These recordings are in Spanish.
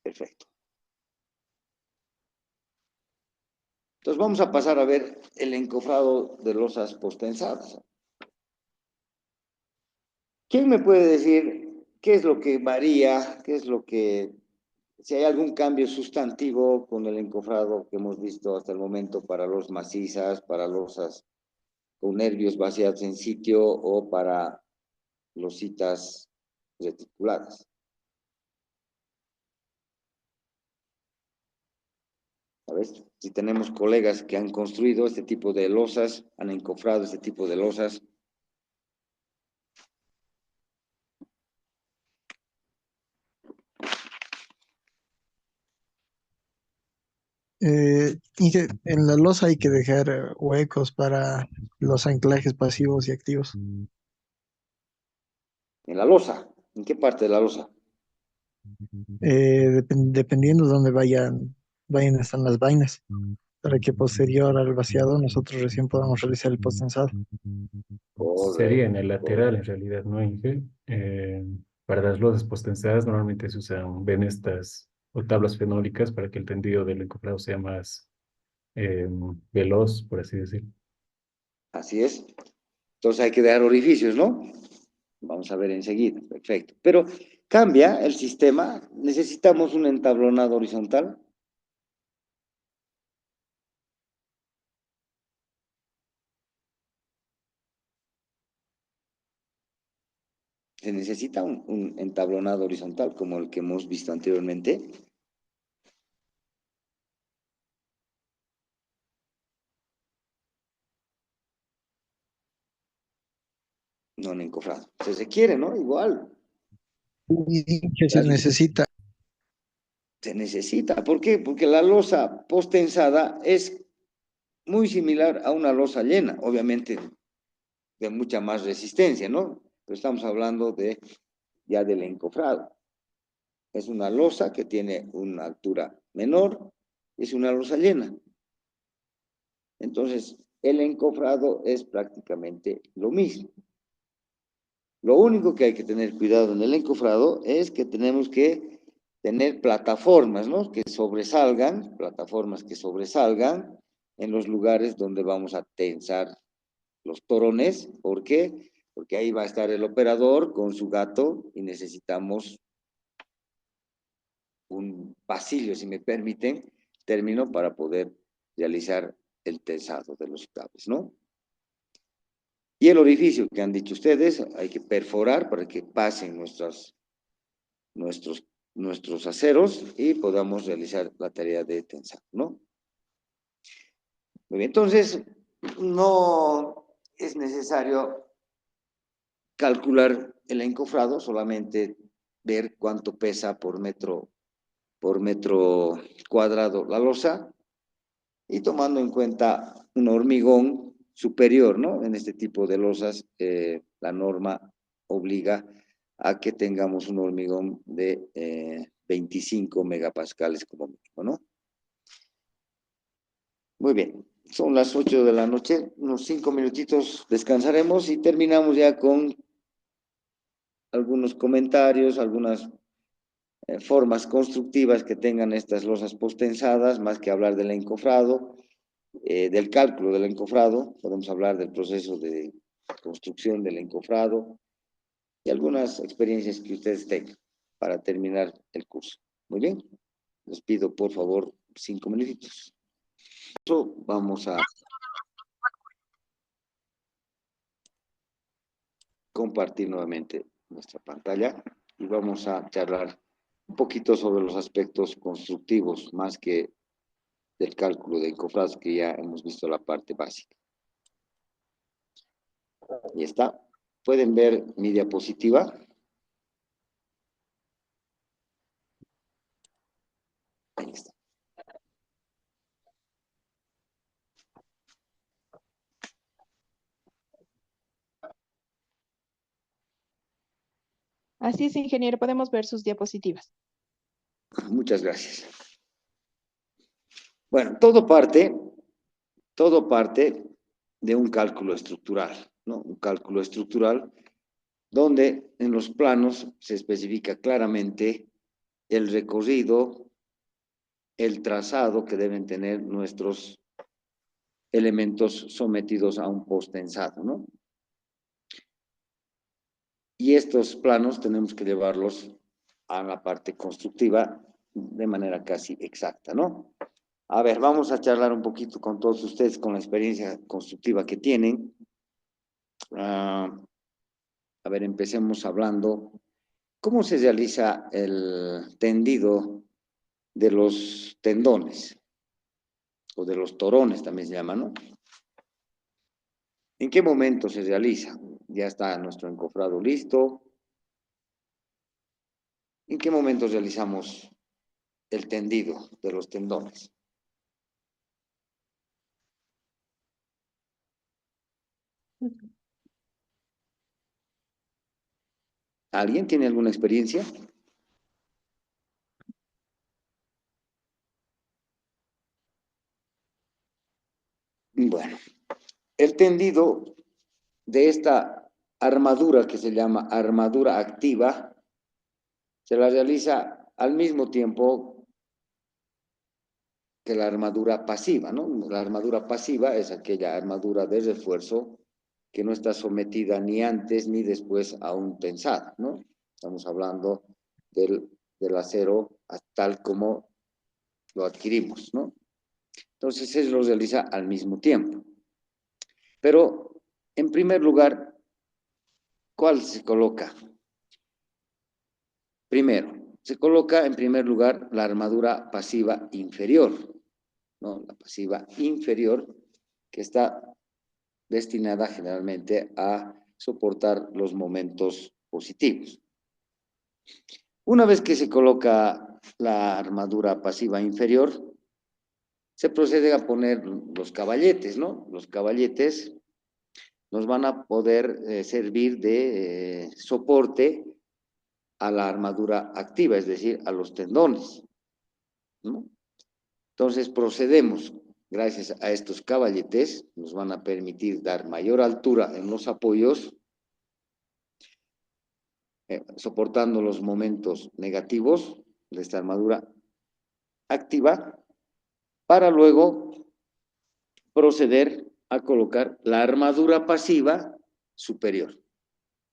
Perfecto. Entonces vamos a pasar a ver el encofrado de losas postensadas. ¿Quién me puede decir qué es lo que varía, qué es lo que, si hay algún cambio sustantivo con el encofrado que hemos visto hasta el momento para los macizas, para losas con nervios vaciados en sitio o para lositas reticuladas? ¿Sabes? Si tenemos colegas que han construido este tipo de losas, han encofrado este tipo de losas. En la losa hay que dejar huecos para los anclajes pasivos y activos. En la losa, ¿en qué parte de la losa? Dependiendo de dónde vayan están las vainas, para que posterior al vaciado nosotros recién podamos realizar el postensado. Sería en Correcto, el lateral, correcto. en realidad, ¿no, Inge? Para las losas postensadas normalmente se usan venestas o tablas fenólicas para que el tendido del encofrado sea más eh, veloz, por así decirlo. Así es. Entonces hay que dejar orificios, ¿no? Vamos a ver enseguida. Perfecto. Pero cambia el sistema. Necesitamos un entablonado horizontal. Se necesita un entablonado horizontal como el que hemos visto anteriormente. No en encofrado. Se quiere, ¿no? Igual. Y que se necesita. Se necesita. ¿Por qué? Porque la losa postensada es muy similar a una losa llena, obviamente de mucha más resistencia, ¿no? Pero estamos hablando de ya del encofrado. Es una losa que tiene una altura menor, es una losa llena. Entonces, el encofrado es prácticamente lo mismo. Lo único que hay que tener cuidado en el encofrado es que tenemos que tener plataformas, ¿no? Que sobresalgan, plataformas que sobresalgan en los lugares donde vamos a tensar los torones. ¿Por qué? Porque ahí va a estar el operador con su gato y necesitamos un pasillo, si me permiten, término para poder realizar el tensado de los cables, ¿no? Y el orificio que han dicho ustedes, hay que perforar para que pasen nuestros aceros y podamos realizar la tarea de tensado, ¿no? Muy bien, entonces, no es necesario calcular el encofrado, solamente ver cuánto pesa por metro cuadrado la losa y tomando en cuenta un hormigón superior, ¿no? En este tipo de losas, la norma obliga a que tengamos un hormigón de 25 megapascales como mínimo, ¿no? Muy bien, son las 8 de la noche, unos 5 minutitos descansaremos y terminamos ya con algunos comentarios, algunas formas constructivas que tengan estas losas postensadas, más que hablar del encofrado, del cálculo del encofrado, podemos hablar del proceso de construcción del encofrado y algunas experiencias que ustedes tengan para terminar el curso. Muy bien, les pido por favor 5 minutitos. Vamos a compartir nuevamente nuestra pantalla y vamos a charlar un poquito sobre los aspectos constructivos, más que del cálculo de encofrados, que ya hemos visto la parte básica. Ahí está. ¿Pueden ver mi diapositiva? Ahí está. Así es, ingeniero, podemos ver sus diapositivas. Muchas gracias. Bueno, todo parte de un cálculo estructural, ¿no? Un cálculo estructural donde en los planos se especifica claramente el recorrido, el trazado que deben tener nuestros elementos sometidos a un post-tensado, ¿no? Y estos planos tenemos que llevarlos a la parte constructiva de manera casi exacta, ¿no? A ver, vamos a charlar un poquito con todos ustedes con la experiencia constructiva que tienen. A ver, empecemos hablando. ¿Cómo se realiza el tendido de los tendones? O de los torones también se llama, ¿no? ¿En qué momento se realiza? Ya está nuestro encofrado listo. ¿En qué momento realizamos el tendido de los tendones? ¿Alguien tiene alguna experiencia? Bueno, el tendido de esta armadura que se llama armadura activa se la realiza al mismo tiempo que la armadura pasiva, ¿no? La armadura pasiva es aquella armadura de refuerzo que no está sometida ni antes ni después a un tensado, ¿no? Estamos hablando del acero tal como lo adquirimos, ¿no? Entonces, eso lo realiza al mismo tiempo. Pero, en primer lugar, ¿cuál se coloca? Primero, se coloca en primer lugar la armadura pasiva inferior, ¿no? La pasiva inferior, que está destinada generalmente a soportar los momentos positivos. Una vez que se coloca la armadura pasiva inferior, se procede a poner los caballetes, ¿no? Los caballetes nos van a poder servir de soporte a la armadura activa, es decir, a los tendones, ¿no? Entonces procedemos, gracias a estos caballetes, nos van a permitir dar mayor altura en los apoyos, soportando los momentos negativos de esta armadura activa, para luego proceder a colocar la armadura pasiva superior,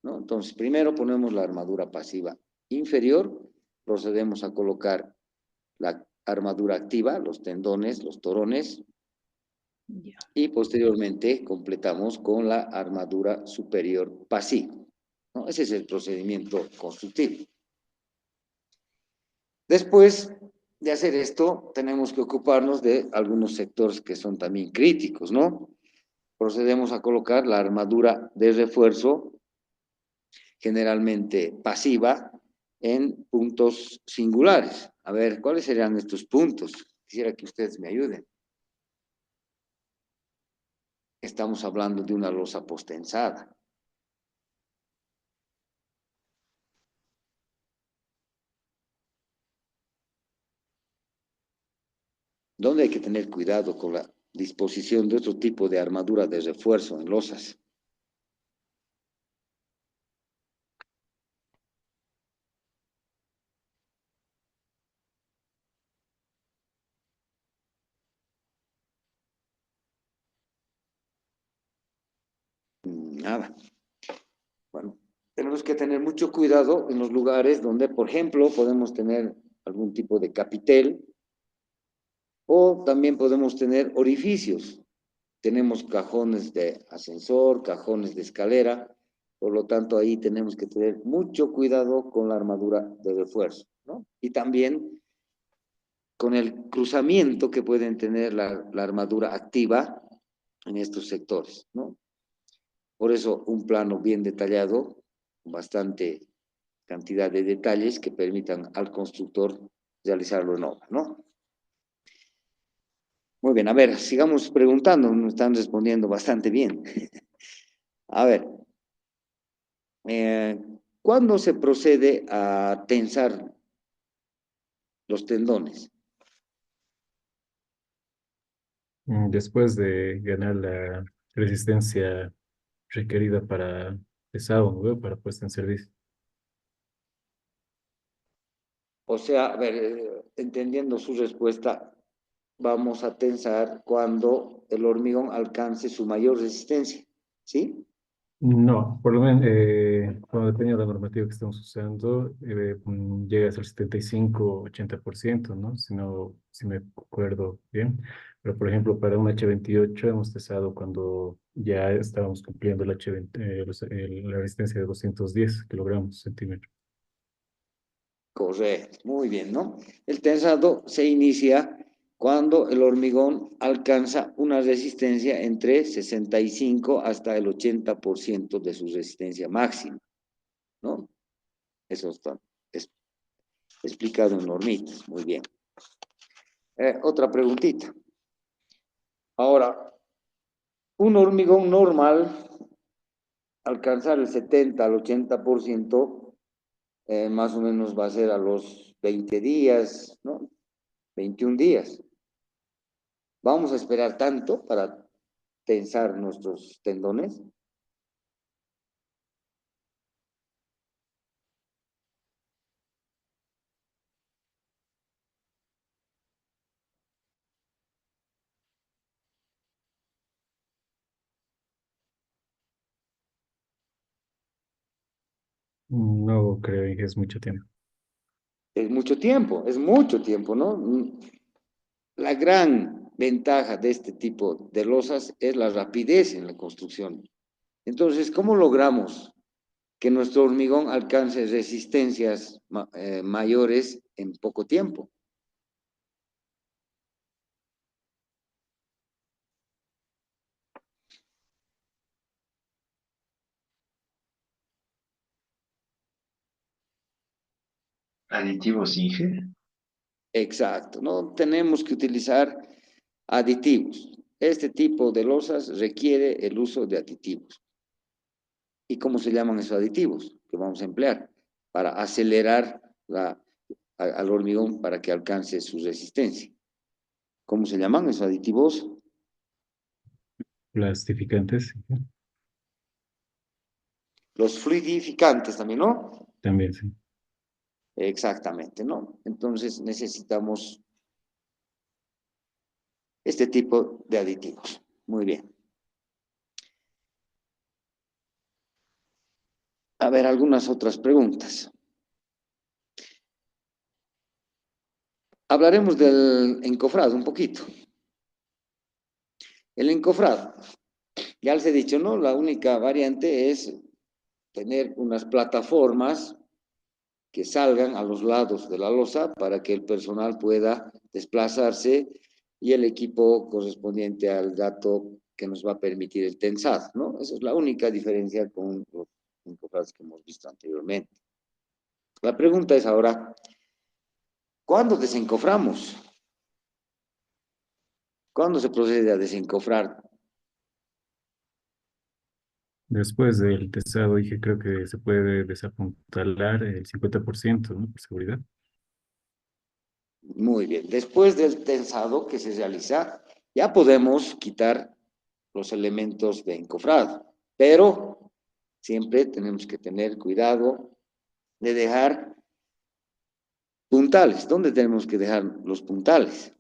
¿no? Entonces, primero ponemos la armadura pasiva inferior, procedemos a colocar la armadura activa, los tendones, los torones, y posteriormente completamos con la armadura superior pasiva, ¿no? Ese es el procedimiento constructivo. Después de hacer esto, tenemos que ocuparnos de algunos sectores que son también críticos, ¿no? Procedemos a colocar la armadura de refuerzo, generalmente pasiva, en puntos singulares. A ver, ¿cuáles serían estos puntos? Quisiera que ustedes me ayuden. Estamos hablando de una losa postensada. ¿Dónde hay que tener cuidado con la disposición de otro tipo de armadura de refuerzo en losas? Nada. Bueno, tenemos que tener mucho cuidado en los lugares donde, por ejemplo, podemos tener algún tipo de capitel o también podemos tener orificios. Tenemos cajones de ascensor, cajones de escalera, por lo tanto ahí tenemos que tener mucho cuidado con la armadura de refuerzo, ¿no? Y también con el cruzamiento que pueden tener la armadura activa en estos sectores, ¿no? Por eso un plano bien detallado, con bastante cantidad de detalles que permitan al constructor realizarlo en obra, ¿no? Muy bien, a ver, sigamos preguntando, nos están respondiendo bastante bien. A ver, ¿cuándo se procede a tensar los tendones? Después de ganar la resistencia requerida para pesado, ¿no? Para puesta en servicio. O sea, a ver, entendiendo su respuesta, vamos a tensar cuando el hormigón alcance su mayor resistencia, ¿sí? No, por lo menos, bueno, depende de la normativa que estamos usando, llega a ser 75-80%, ¿no? Si me acuerdo bien. Pero, por ejemplo, para un H28 hemos testado cuando ya estábamos cumpliendo el H20, la resistencia de 210 kilogramos centímetros. Correcto, muy bien, ¿no? El tensado se inicia cuando el hormigón alcanza una resistencia entre 65 hasta el 80% de su resistencia máxima, ¿no? Eso está es- explicado en normitas, muy bien. Otra preguntita. Ahora, un hormigón normal, alcanzar el 70 al 80%, más o menos va a ser a los 20 días, ¿no? 21 días. ¿Vamos a esperar tanto para tensar nuestros tendones? No creo que es mucho tiempo. Es mucho tiempo, ¿no? La gran ventaja de este tipo de losas es la rapidez en la construcción. Entonces, ¿cómo logramos que nuestro hormigón alcance resistencias mayores en poco tiempo? Aditivos Inge. Exacto, ¿no? Tenemos que utilizar aditivos. Este tipo de losas requiere el uso de aditivos. ¿Y cómo se llaman esos aditivos que vamos a emplear? Para acelerar al hormigón para que alcance su resistencia. ¿Cómo se llaman esos aditivos? Plastificantes, Los fluidificantes también, ¿no? también, sí. Exactamente, ¿no? Entonces necesitamos este tipo de aditivos. Muy bien. A ver, algunas otras preguntas. Hablaremos del encofrado un poquito. El encofrado, ya les he dicho, ¿no? La única variante es tener unas plataformas que salgan a los lados de la losa para que el personal pueda desplazarse y el equipo correspondiente al dato que nos va a permitir el tensado, ¿no? Esa es la única diferencia con los encofrados que hemos visto anteriormente. La pregunta es ahora, ¿cuándo desencoframos? ¿Cuándo se procede a desencofrar? Después del testado dije, creo que se puede desapuntalar el 50%, ¿no? Por seguridad. Muy bien. Después del tensado que se realiza, ya podemos quitar los elementos de encofrado, pero siempre tenemos que tener cuidado de dejar puntales. ¿Dónde tenemos que dejar los puntales?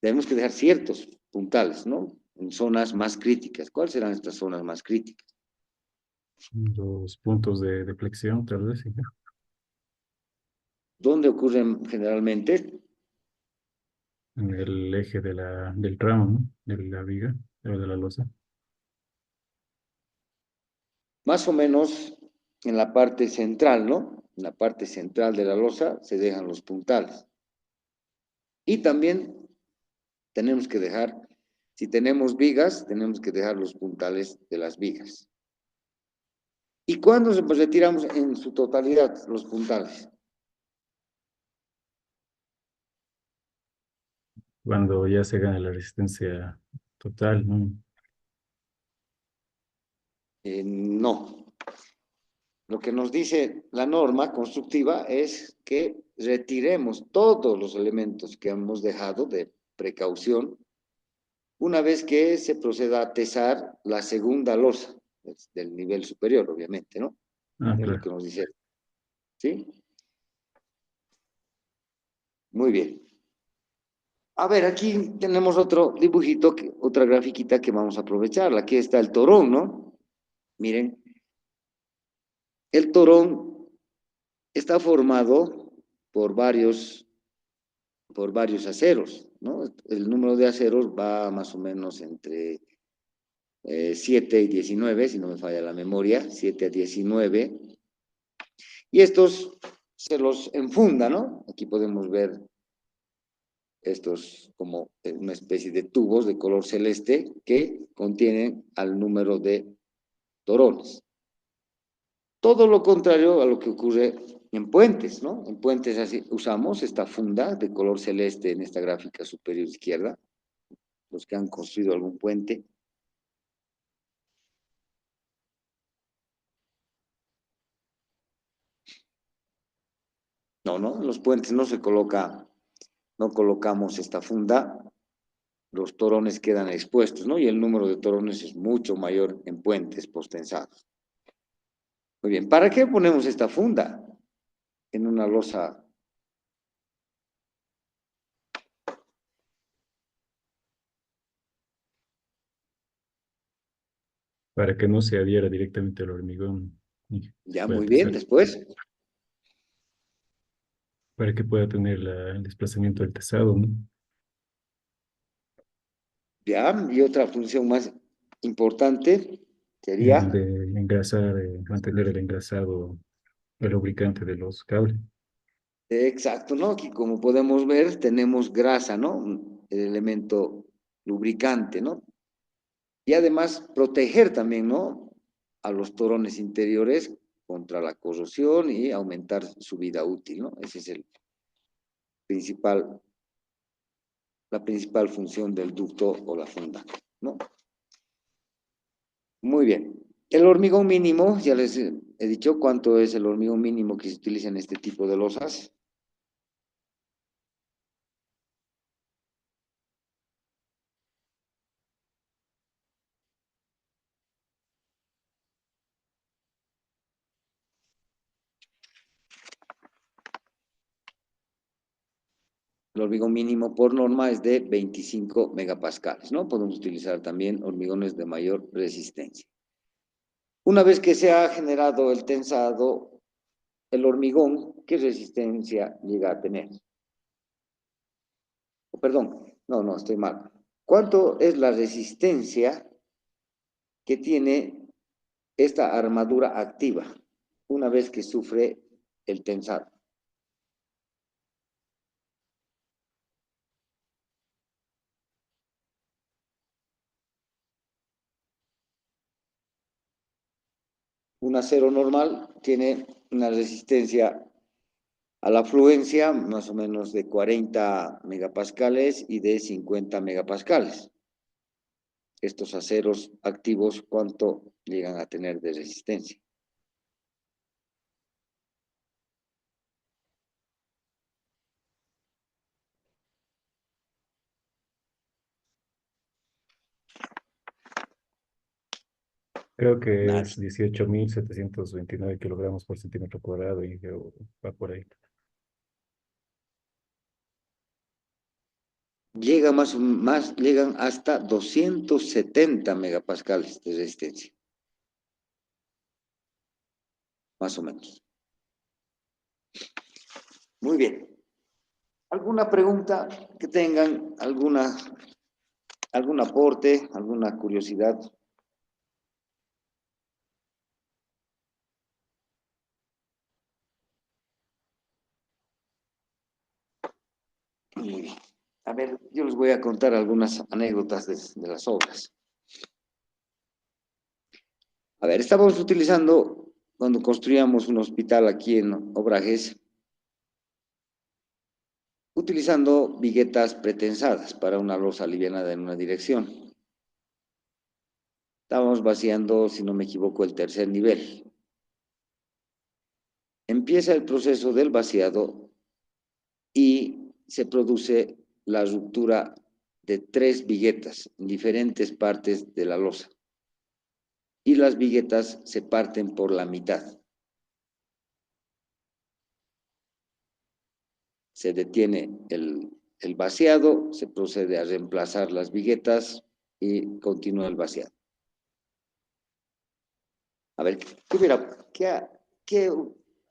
Tenemos que dejar ciertos puntales, ¿no? En zonas más críticas. ¿Cuáles serán estas zonas más críticas? Los puntos de flexión, tal vez, sí. ¿Dónde ocurren generalmente? En el eje del tramo, ¿no? De la viga, o de la losa. Más o menos en la parte central, ¿no? En la parte central de la losa se dejan los puntales. Y también tenemos que dejar, si tenemos vigas, tenemos que dejar los puntales de las vigas. ¿Y cuándo retiramos en su totalidad los puntales? Cuando ya se gana la resistencia total, ¿no? No. Lo que nos dice la norma constructiva es que retiremos todos los elementos que hemos dejado de precaución una vez que se proceda a tesar la segunda losa del nivel superior, obviamente, ¿no? Ah, Es lo claro. que nos dice, ¿sí? Muy bien. A ver, aquí tenemos otro dibujito, otra grafiquita que vamos a aprovechar. Aquí está el torón, ¿no? Miren, el torón está formado por varios aceros, ¿no? El número de aceros va más o menos entre 7 y 19, si no me falla la memoria, 7 a 19. Y estos se los enfunda, ¿no? Aquí podemos ver estos como una especie de tubos de color celeste que contienen al número de torones. Todo lo contrario a lo que ocurre en puentes, ¿no? En puentes así usamos esta funda de color celeste en esta gráfica superior izquierda, los que han construido algún puente. No, no, en los puentes no se coloca, no colocamos esta funda, los torones quedan expuestos, ¿no? Y el número de torones es mucho mayor en puentes postensados. Muy bien, ¿para qué ponemos esta funda en una losa? Para que no se adhiera directamente al hormigón y Ya, pueda muy bien, pesar. después. Para que pueda tener el desplazamiento del tesado, ¿no? Ya, y otra función más importante El sería, de engrasar, mantener el engrasado, el lubricante de los cables. exacto, ¿no? Aquí como podemos ver tenemos grasa, ¿no? El elemento lubricante, ¿no? Y además proteger también, ¿no? A los torones interiores contra la corrosión y aumentar su vida útil, ¿no? Ese es principal, la principal función del ducto o la funda, ¿no? Muy bien. El hormigón mínimo, ya les he dicho cuánto es el hormigón mínimo que se utiliza en este tipo de losas. El hormigón mínimo por norma es de 25 megapascales, ¿no? Podemos utilizar también hormigones de mayor resistencia. Una vez que se ha generado el tensado, el hormigón, ¿qué resistencia llega a tener? Oh, perdón, no, estoy mal. ¿Cuánto es la resistencia que tiene esta armadura activa una vez que sufre el tensado? Un acero normal tiene una resistencia a la fluencia más o menos de 40 megapascales y de 50 megapascales. Estos aceros activos, ¿cuánto llegan a tener de resistencia? Creo que Nadie. es 18.729 kilogramos por centímetro cuadrado y va por ahí. Llegan hasta 270 megapascales de resistencia, más o menos. Muy bien. ¿Alguna pregunta que tengan? ¿Algún aporte? ¿Alguna curiosidad? Muy bien. A ver, yo les voy a contar algunas anécdotas de las obras. A ver, estábamos utilizando, cuando construíamos un hospital aquí en Obrajes, utilizando viguetas pretensadas para una losa alivianada en una dirección. Estábamos vaciando, si no me equivoco, el tercer nivel. Empieza el proceso del vaciado y se produce la ruptura de 3 viguetas en diferentes partes de la losa. Y las viguetas se parten por la mitad. se detiene el vaciado, se procede a reemplazar las viguetas y continúa el vaciado. A ver, ¿qué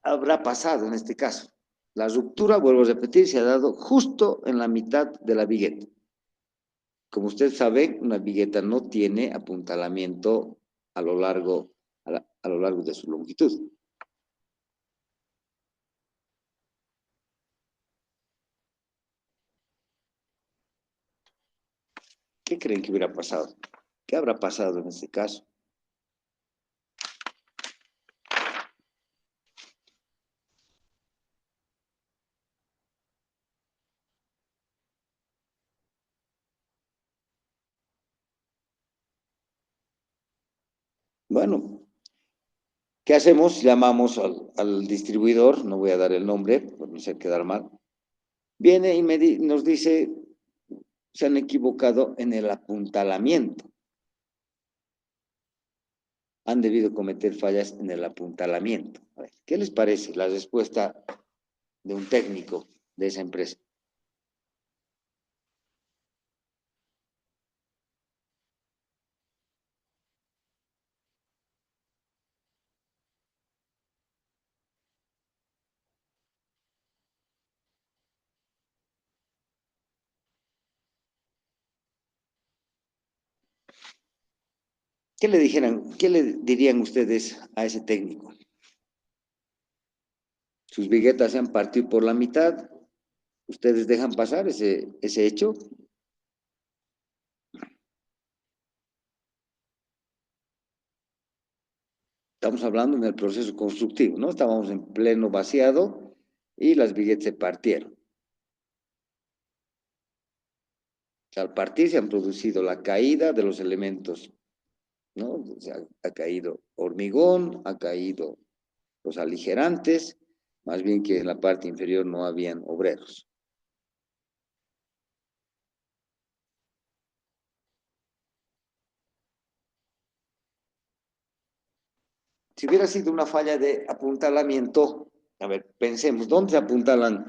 habrá pasado en este caso? La ruptura, vuelvo a repetir, se ha dado justo en la mitad de la vigueta. Como usted sabe, una vigueta no tiene apuntalamiento a lo largo de su longitud. ¿Qué creen que hubiera pasado? ¿Qué habrá pasado en este caso? Bueno, ¿qué hacemos? Llamamos al distribuidor, no voy a dar el nombre, por no hacer quedar mal. Viene y nos dice, se han equivocado en el apuntalamiento. Han debido cometer fallas en el apuntalamiento. A ver, ¿qué les parece la respuesta de un técnico de esa empresa? ¿Qué le dirían ustedes a ese técnico? Sus viguetas se han partido por la mitad, ¿ustedes dejan pasar ese hecho? Estamos hablando en el proceso constructivo, ¿no? Estábamos en pleno vaciado y las viguetas se partieron. Al partir se han producido la caída de los elementos, ¿no? O sea, ha caído hormigón, ha caído los aligerantes, más bien que en la parte inferior no habían obreros. Si hubiera sido una falla de apuntalamiento, a ver, pensemos, ¿dónde se apuntalan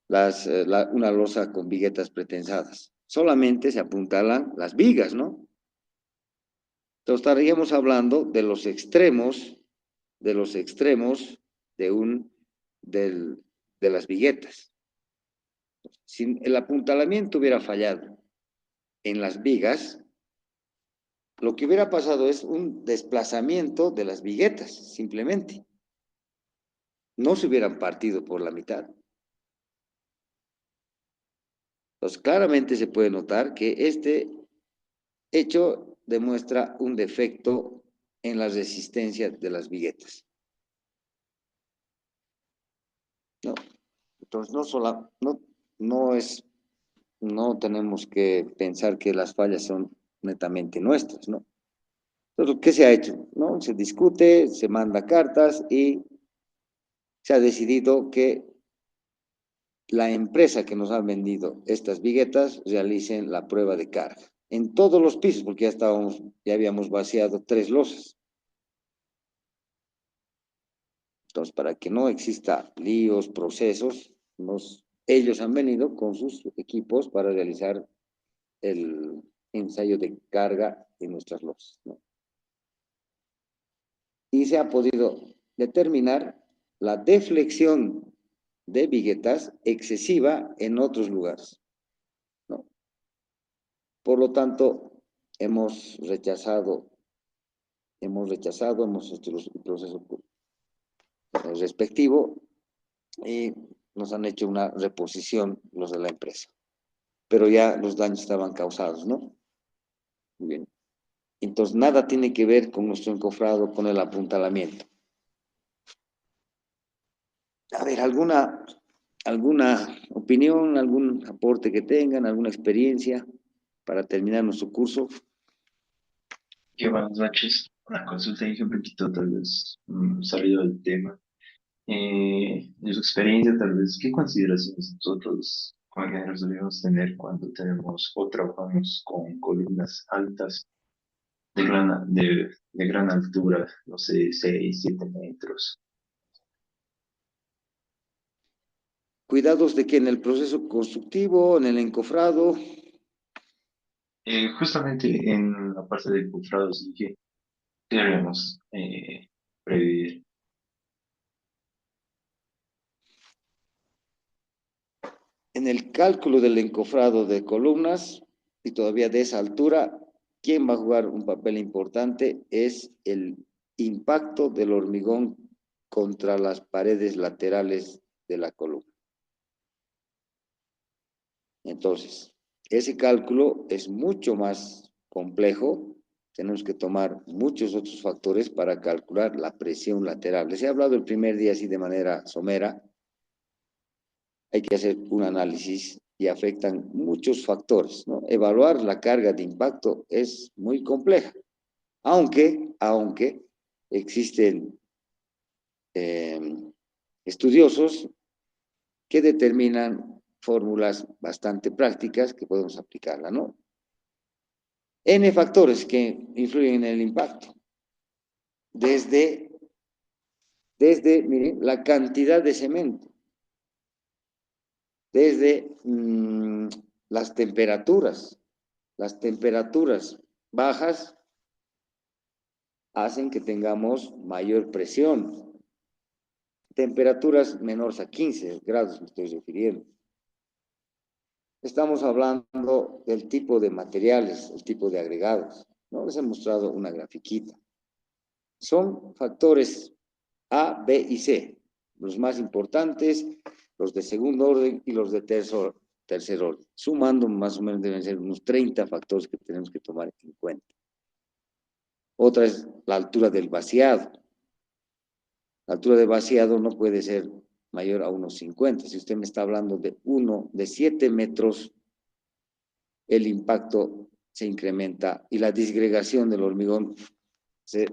una losa con viguetas pretensadas? Solamente se apuntalan las vigas, ¿no? Entonces estaríamos hablando de los extremos de las viguetas. Si el apuntalamiento hubiera fallado en las vigas, lo que hubiera pasado es un desplazamiento de las viguetas, simplemente. No se hubieran partido por la mitad. Entonces, claramente se puede notar que este hecho demuestra un defecto en la resistencia de las viguetas. ¿No? Entonces, no tenemos que pensar que las fallas son netamente nuestras, ¿no? Entonces, ¿qué se ha hecho? ¿No? Se discute, se manda cartas y se ha decidido que la empresa que nos ha vendido estas viguetas realicen la prueba de carga en todos los pisos, porque ya habíamos vaciado 3 losas. Entonces, para que no exista líos, procesos, ellos han venido con sus equipos para realizar el ensayo de carga en nuestras losas, ¿no? Y se ha podido determinar la deflexión de viguetas excesiva en otros lugares, ¿no? Por lo tanto, hemos hecho el proceso respectivo y nos han hecho una reposición los de la empresa. Pero ya los daños estaban causados, ¿no? Muy bien. Entonces, nada tiene que ver con nuestro encofrado, con el apuntalamiento. A ver, ¿alguna opinión, algún aporte que tengan, alguna experiencia para terminar nuestro curso? Qué buenas noches. Una consulta y un poquito tal vez salido del tema. De su experiencia, tal vez, ¿qué consideraciones nosotros como ingenieros debemos tener cuando tenemos o trabajamos con columnas altas de gran altura, no sé, 6, 7 metros? ¿Cuidados de qué? ¿En el proceso constructivo, en el encofrado? Justamente en la parte de cofrados dije que debemos prever. En el cálculo del encofrado de columnas, y todavía de esa altura, quien va a jugar un papel importante es el impacto del hormigón contra las paredes laterales de la columna. Entonces, ese cálculo es mucho más complejo. Tenemos que tomar muchos otros factores para calcular la presión lateral. Les he hablado el primer día así de manera somera. Hay que hacer un análisis y afectan muchos factores, ¿no? Evaluar la carga de impacto es muy compleja, aunque existen estudiosos que determinan fórmulas bastante prácticas que podemos aplicarla, ¿no? N factores que influyen en el impacto. Desde miren, la cantidad de cemento, desde las temperaturas bajas hacen que tengamos mayor presión. Temperaturas menores a 15 grados me estoy refiriendo. Estamos hablando del tipo de materiales, el tipo de agregados. ¿No? Les he mostrado una grafiquita. Son factores A, B y C. Los más importantes, los de segundo orden y los de tercer orden. Sumando más o menos deben ser unos 30 factores que tenemos que tomar en cuenta. Otra es la altura del vaciado. La altura del vaciado no puede ser mayor a unos 50. Si usted me está hablando de 7 metros, el impacto se incrementa y la disgregación del hormigón se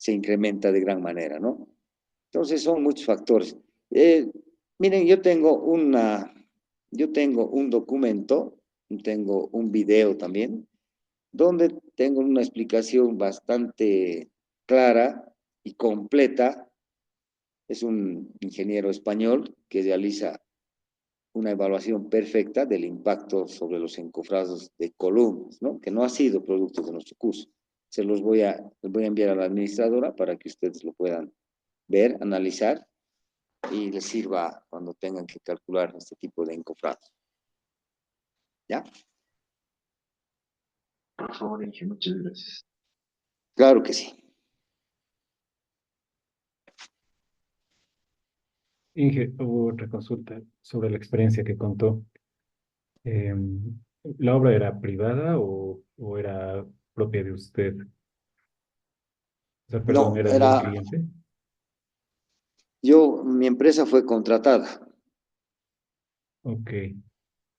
incrementa de gran manera, ¿no? Entonces son muchos factores. Miren, yo tengo un documento, tengo un video también, donde tengo una explicación bastante clara y completa. Es un ingeniero español que realiza una evaluación perfecta del impacto sobre los encofrados de columnas, ¿no? Que no ha sido producto de nuestro curso. Les voy a enviar a la administradora para que ustedes lo puedan ver, analizar y les sirva cuando tengan que calcular este tipo de encofrados. ¿Ya? Por favor, Inge, muchas gracias. Claro que sí. Inge, hubo otra consulta sobre la experiencia que contó. ¿La obra era privada o era propia de usted? O sea, perdón, No, ¿era de un cliente? mi empresa fue contratada. Ok.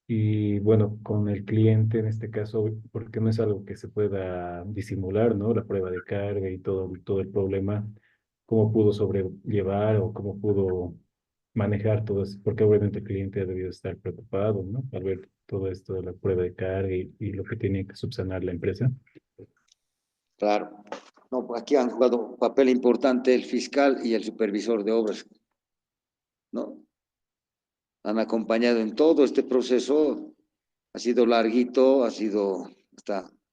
Y bueno, con el cliente en este caso, porque no es algo que se pueda disimular, ¿no? La prueba de carga y todo el problema, ¿cómo pudo sobrellevar o cómo pudo manejar todo eso? Porque obviamente el cliente ha debido estar preocupado, ¿no? Al ver todo esto de la prueba de carga y lo que tiene que subsanar la empresa. Claro. No, aquí han jugado un papel importante el fiscal y el supervisor de obras, ¿no? Han acompañado en todo este proceso. Ha sido larguito, ha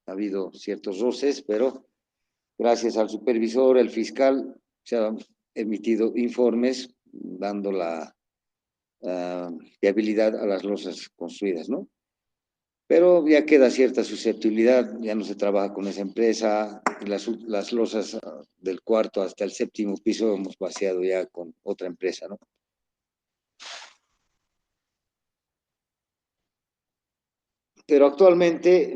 habido ciertos roces, pero gracias al supervisor, el fiscal, se han emitido informes dando la viabilidad a las losas construidas, ¿no? Pero ya queda cierta susceptibilidad, ya no se trabaja con esa empresa, y las losas del cuarto hasta el séptimo piso hemos vaciado ya con otra empresa, ¿no? Pero actualmente,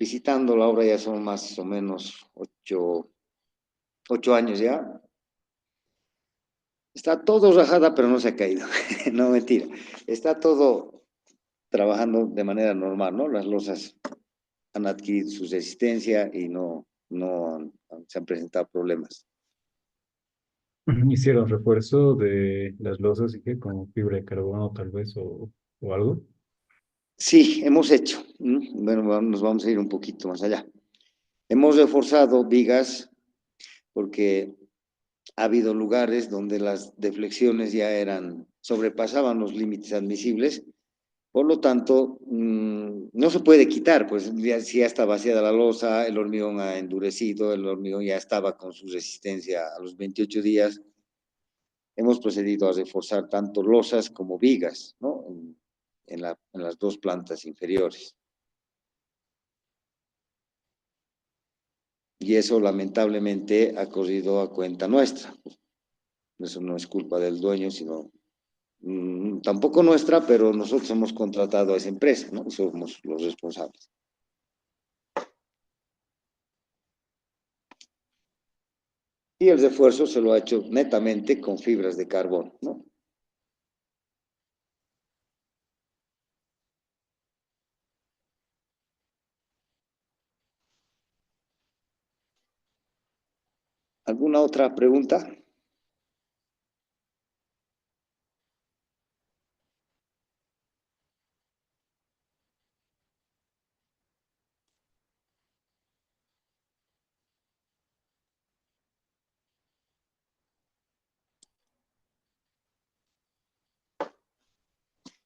visitando la obra ya son más o menos 8 años ya. Está todo rajada, pero no se ha caído. No, mentira. Está todo trabajando de manera normal, ¿no? Las losas han adquirido su resistencia y no se han presentado problemas. ¿Hicieron refuerzo de las losas y que con fibra de carbono tal vez o algo? Sí, hemos hecho. Bueno, nos vamos a ir un poquito más allá. Hemos reforzado vigas porque ha habido lugares donde las deflexiones ya sobrepasaban los límites admisibles. Por lo tanto, no se puede quitar, pues si ya está vaciada la losa, el hormigón ha endurecido, el hormigón ya estaba con su resistencia a los 28 días. Hemos procedido a reforzar tanto losas como vigas, ¿no? En las dos plantas inferiores. Y eso lamentablemente ha corrido a cuenta nuestra. Eso no es culpa del dueño, sino tampoco nuestra, pero nosotros hemos contratado a esa empresa, ¿no? Y somos los responsables. Y el refuerzo se lo ha hecho netamente con fibras de carbono, ¿no? ¿Alguna otra pregunta?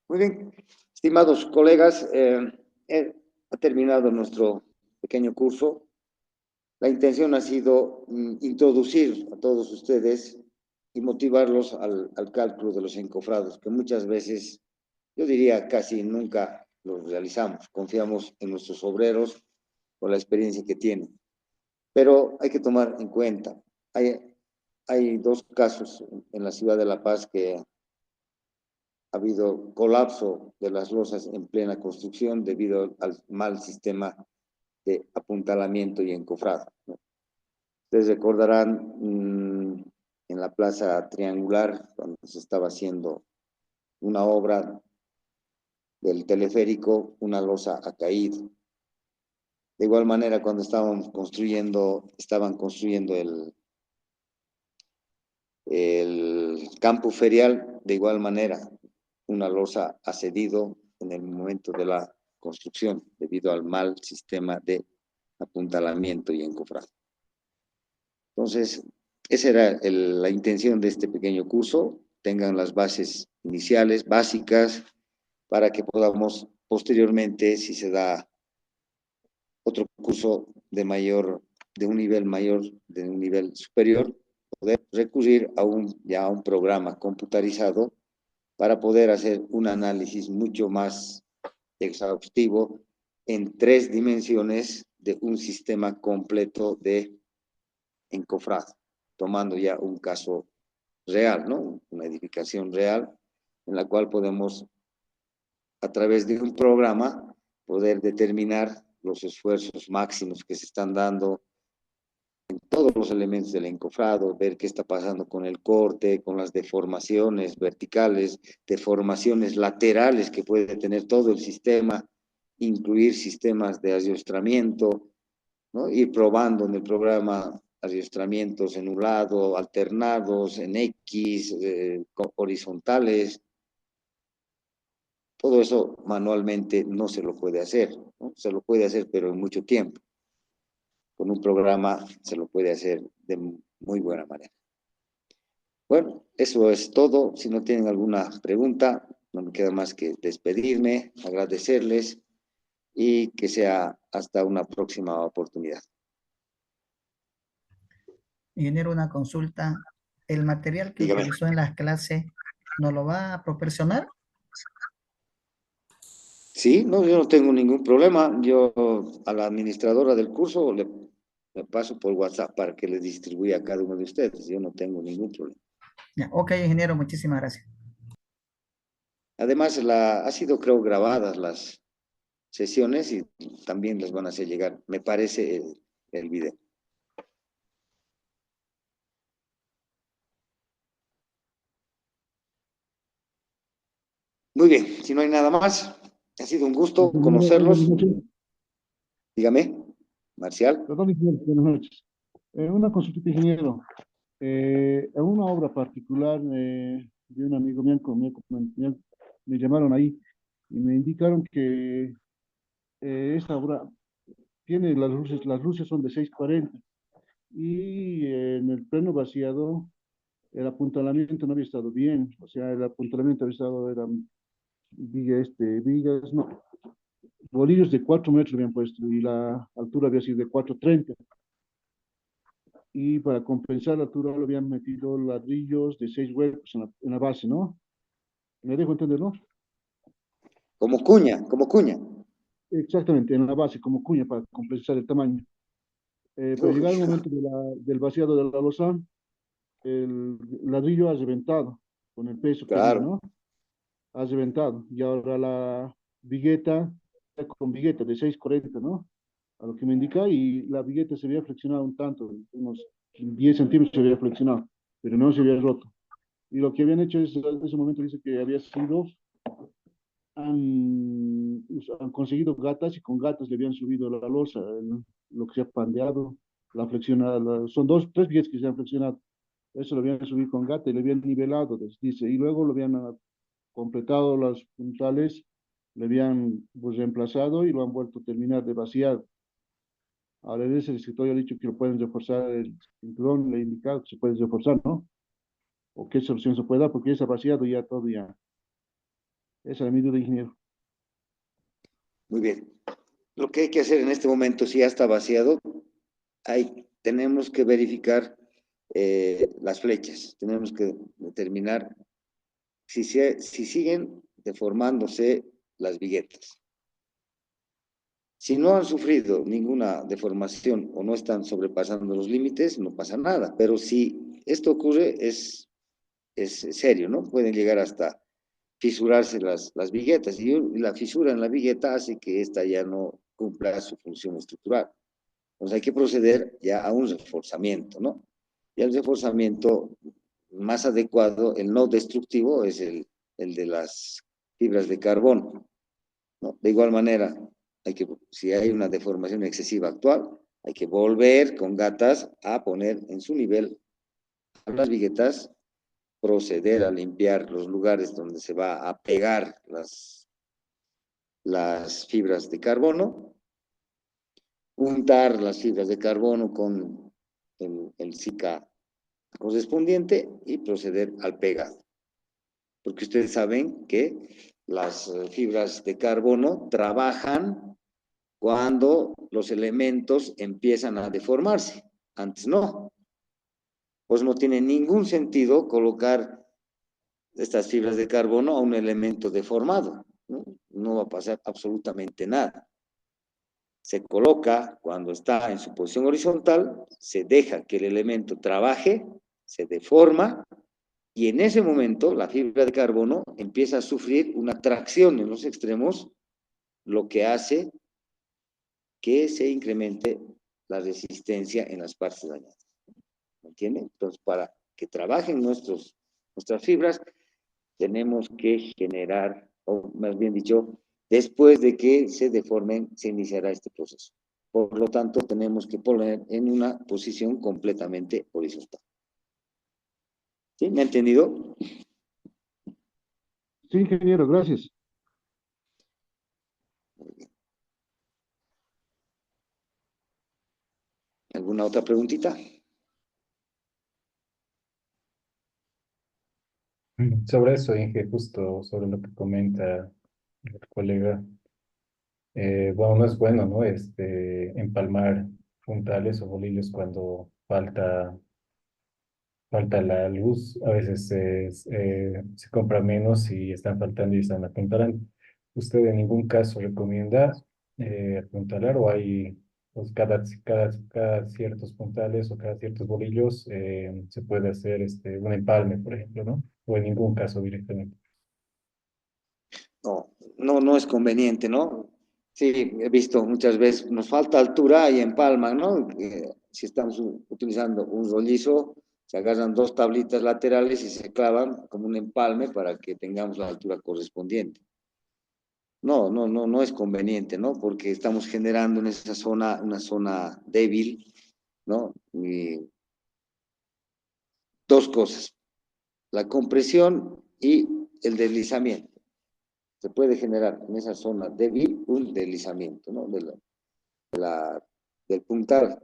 Muy bien, estimados colegas, ha terminado nuestro pequeño curso. La intención ha sido introducir a todos ustedes y motivarlos al cálculo de los encofrados, que muchas veces, yo diría casi nunca los realizamos. Confiamos en nuestros obreros por la experiencia que tienen. Pero hay que tomar en cuenta, hay dos casos en la ciudad de La Paz que ha habido colapso de las losas en plena construcción debido al mal sistema de apuntalamiento y encofrado, ¿no? Ustedes recordarán en la Plaza Triangular, cuando se estaba haciendo una obra del teleférico, una losa ha caído. De igual manera, cuando estaban construyendo el campo ferial, de igual manera, una losa ha cedido en el momento de la construcción debido al mal sistema de apuntalamiento y encofrado. Entonces, esa era la intención de este pequeño curso. Tengan las bases iniciales, básicas, para que podamos posteriormente, si se da otro curso de un nivel mayor, de un nivel superior, poder recurrir ya a un programa computarizado para poder hacer un análisis mucho más exhaustivo en 3 dimensiones de un sistema completo de encofrado, tomando ya un caso real, ¿no? Una edificación real en la cual podemos, a través de un programa, poder determinar los esfuerzos máximos que se están dando en todos los elementos del encofrado, ver qué está pasando con el corte, con las deformaciones verticales, deformaciones laterales que puede tener todo el sistema, incluir sistemas de adiestramiento, ¿no? Ir probando en el programa adiestramientos en un lado, alternados, en X, horizontales. Todo eso manualmente no se lo puede hacer, ¿no? Se lo puede hacer, pero en mucho tiempo. Con un programa se lo puede hacer de muy buena manera. Bueno, eso es todo. Si no tienen alguna pregunta, no me queda más que despedirme, agradecerles y que sea hasta una próxima oportunidad. Ingeniero, una consulta. ¿El material que Dígame. utilizó en las clases nos lo va a proporcionar? Sí, no, yo no tengo ningún problema. Yo a la administradora del curso le paso por WhatsApp para que le distribuya a cada uno de ustedes. Yo no tengo ningún problema. Ya, ok, ingeniero, muchísimas gracias. Además, ha sido, creo, grabadas las sesiones y también les van a hacer llegar, me parece, el video. Muy bien, si no hay nada más, ha sido un gusto conocerlos. Dígame, Marcial. Perdón, ingeniero, buenas noches. Una consulta, ingeniero. En una obra particular de un amigo mío, me llamaron ahí y me indicaron que esta obra tiene las luces son de 640 y en el pleno vaciado el apuntalamiento no había estado bien, o sea, el apuntalamiento había estado, eran vigas, no, bolillos de 4 metros habían puesto y la altura había sido de 4,30. Y para compensar la altura le habían metido ladrillos de 6 huecos en la base, ¿no? ¿Me dejo entender, no? Como cuña, como cuña. Exactamente, en la base, como cuña para compensar el tamaño. Pero Uy, llegado el momento del vaciado de la losa, el ladrillo ha reventado con el peso que había, claro, ¿no? Ha reventado. Y ahora la vigueta, con vigueta de 6,40, ¿no? A lo que me indica, y la vigueta se había flexionado un tanto, unos 10 centímetros se había flexionado, pero no se había roto. Y lo que habían hecho es, en ese momento dice que había sido, han conseguido gatas y con gatas le habían subido la losa, lo que se ha pandeado, la flexionada, son tres billetes que se han flexionado. Eso lo habían subido con gata y le habían nivelado, dice, y luego lo habían completado las puntales, le habían pues, reemplazado y lo han vuelto a terminar de vaciar. Ahora el escritorio ha dicho que lo pueden reforzar, el cinturón le ha indicado que se puede reforzar, ¿no? O qué solución se puede dar, porque ya está vaciado ya todo ya. Esa es mi duda, ingeniero. muy bien. Lo que hay que hacer en este momento, si ya está vaciado, tenemos que verificar las flechas, tenemos que determinar si siguen deformándose las viguetas. Si no han sufrido ninguna deformación o no están sobrepasando los límites, no pasa nada. Pero si esto ocurre, es serio, ¿no? Pueden llegar hasta fisurarse las viguetas. Y la fisura en la vigueta hace que ésta ya no cumpla su función estructural. Entonces hay que proceder ya a un reforzamiento, ¿no? Y el reforzamiento más adecuado, el no destructivo, es el de las fibras de carbono, ¿no? De igual manera, si hay una deformación excesiva actual, hay que volver con gatas a poner en su nivel las viguetas, proceder a limpiar los lugares donde se va a pegar las fibras de carbono, untar las fibras de carbono con el Zika correspondiente y proceder al pegado. Porque ustedes saben que las fibras de carbono trabajan cuando los elementos empiezan a deformarse. Antes no. Pues no tiene ningún sentido colocar estas fibras de carbono a un elemento deformado. No va a pasar absolutamente nada. Se coloca cuando está en su posición horizontal, se deja que el elemento trabaje, se deforma, y en ese momento la fibra de carbono empieza a sufrir una tracción en los extremos, lo que hace que se incremente la resistencia en las partes dañadas. ¿Me entienden? Entonces, para que trabajen nuestras fibras, tenemos que generar, o más bien dicho, después de que se deformen, se iniciará este proceso. Por lo tanto, tenemos que poner en una posición completamente horizontal. ¿Sí? ¿Me ha entendido? Sí, ingeniero, gracias. ¿Alguna otra preguntita? Sobre eso, Inge, justo sobre lo que comenta el colega, bueno, no es bueno, ¿no? Empalmar puntales o bolillos cuando falta la luz, a veces se compra menos y están faltando y están apuntalando. ¿Usted en ningún caso recomienda apuntalar o hay, pues cada ciertos puntales o cada ciertos bolillos se puede hacer un empalme, por ejemplo, ¿no? O en ningún caso directamente? No es conveniente, ¿no? Sí, he visto muchas veces, nos falta altura y empalman, ¿no? Si estamos utilizando un rollizo, se agarran dos tablitas laterales y se clavan como un empalme para que tengamos la altura correspondiente. No es conveniente, ¿no? Porque estamos generando en esa zona una zona débil, ¿no? Y dos cosas, la compresión y el deslizamiento. Se puede generar en esa zona débil un deslizamiento, ¿no? Del puntal.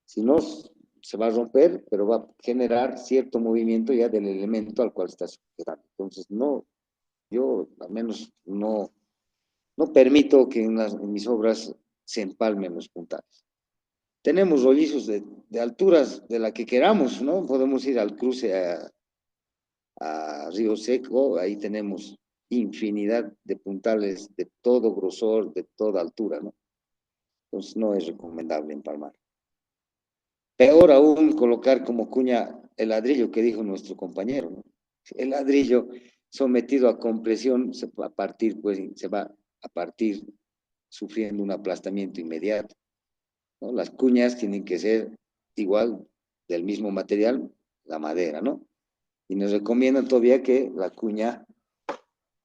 Si no se va a romper, pero va a generar cierto movimiento ya del elemento al cual está sujetando. Entonces, no, yo al menos no permito que en mis obras se empalmen los puntales. Tenemos rollizos de alturas de la que queramos, ¿no? Podemos ir al cruce a Río Seco, ahí tenemos infinidad de puntales de todo grosor, de toda altura, ¿no? Entonces no es recomendable empalmar. Peor aún colocar como cuña el ladrillo que dijo nuestro compañero, ¿no? El ladrillo sometido a compresión se va a partir sufriendo un aplastamiento inmediato, ¿no? Las cuñas tienen que ser igual, del mismo material, la madera, ¿no? Y nos recomiendan todavía que la cuña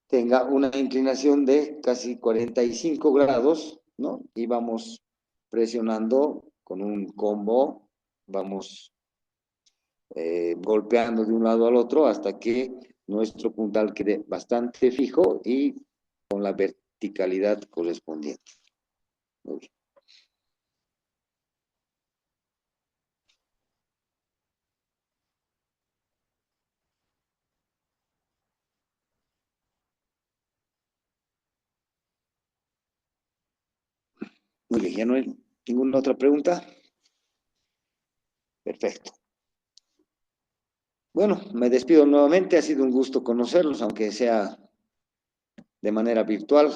tenga una inclinación de casi 45 grados, ¿no? Y vamos presionando con un combo, vamos golpeando de un lado al otro hasta que nuestro puntal quede bastante fijo y con la verticalidad correspondiente. Muy bien. Muy bien, ¿ya no hay ninguna otra pregunta? Perfecto. Bueno, me despido nuevamente, ha sido un gusto conocerlos, aunque sea de manera virtual.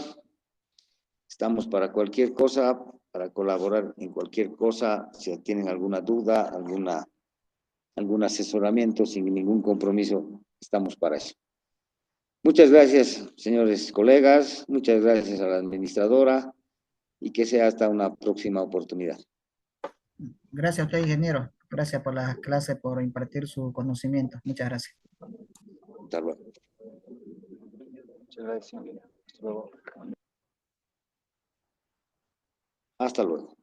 Estamos para cualquier cosa, para colaborar en cualquier cosa, si tienen alguna duda, algún asesoramiento sin ningún compromiso, estamos para eso. Muchas gracias, señores colegas, muchas gracias a la administradora y que sea hasta una próxima oportunidad. Gracias a usted, ingeniero. Gracias por la clase, por impartir su conocimiento. Muchas gracias. Hasta luego. Muchas gracias. Hasta luego. Hasta luego.